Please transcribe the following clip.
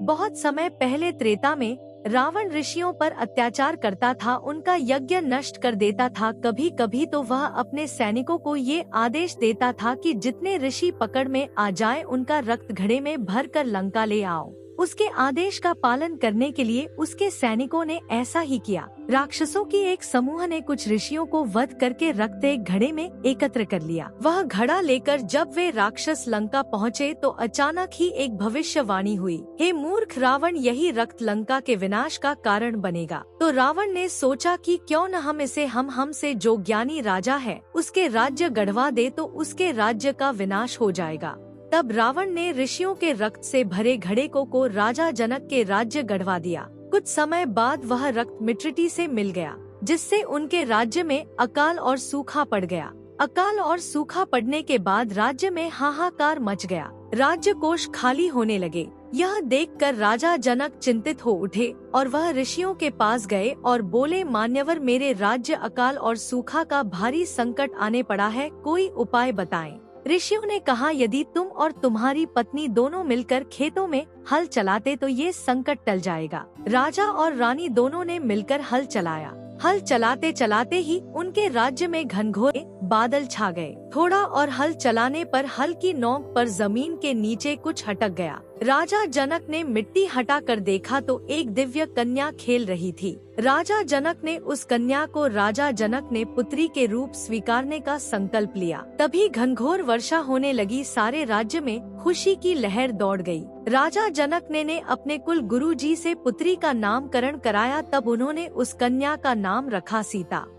बहुत समय पहले त्रेता में रावण ऋषियों पर अत्याचार करता था, उनका यज्ञ नष्ट कर देता था। कभी कभी तो वह अपने सैनिकों को ये आदेश देता था कि जितने ऋषि पकड़ में आ जाएं, उनका रक्त घड़े में भरकर लंका ले आओ। उसके आदेश का पालन करने के लिए उसके सैनिकों ने ऐसा ही किया। राक्षसों की एक समूह ने कुछ ऋषियों को वध करके रक्त एक घड़े में एकत्र कर लिया। वह घड़ा लेकर जब वे राक्षस लंका पहुँचे तो अचानक ही एक भविष्यवाणी हुई, हे मूर्ख रावण, यही रक्त लंका के विनाश का कारण बनेगा। तो रावण ने सोचा कि क्यों न हम इसे हमसे जो ज्ञानी राजा है उसके राज्य गढ़वा दे, तो उसके राज्य का विनाश हो जाएगा। तब रावण ने ऋषियों के रक्त से भरे घड़े को राजा जनक के राज्य गढ़वा दिया। कुछ समय बाद वह रक्त मिट्टी से मिल गया, जिससे उनके राज्य में अकाल और सूखा पड़ गया। अकाल और सूखा पड़ने के बाद राज्य में हाहाकार मच गया, राज्य कोष खाली होने लगे। यह देखकर राजा जनक चिंतित हो उठे और वह ऋषियों के पास गए और बोले, मान्यवर, मेरे राज्य अकाल और सूखा का भारी संकट आने पड़ा है, कोई उपाय बताएं। ऋषियों ने कहा, यदि तुम और तुम्हारी पत्नी दोनों मिलकर खेतों में हल चलाते तो ये संकट टल जाएगा। राजा और रानी दोनों ने मिलकर हल चलाया। हल चलाते चलाते ही उनके राज्य में घनघोर बादल छा गए। थोड़ा और हल चलाने पर हल की नोक पर जमीन के नीचे कुछ हटक गया। राजा जनक ने मिट्टी हटा कर देखा तो एक दिव्य कन्या खेल रही थी। राजा जनक ने उस कन्या को राजा जनक ने पुत्री के रूप स्वीकारने का संकल्प लिया। तभी घनघोर वर्षा होने लगी, सारे राज्य में खुशी की लहर दौड़ गई। राजा जनक ने अपने कुल गुरुजी से पुत्री का नामकरण कराया, तब उन्होंने उस कन्या का नाम रखा सीता।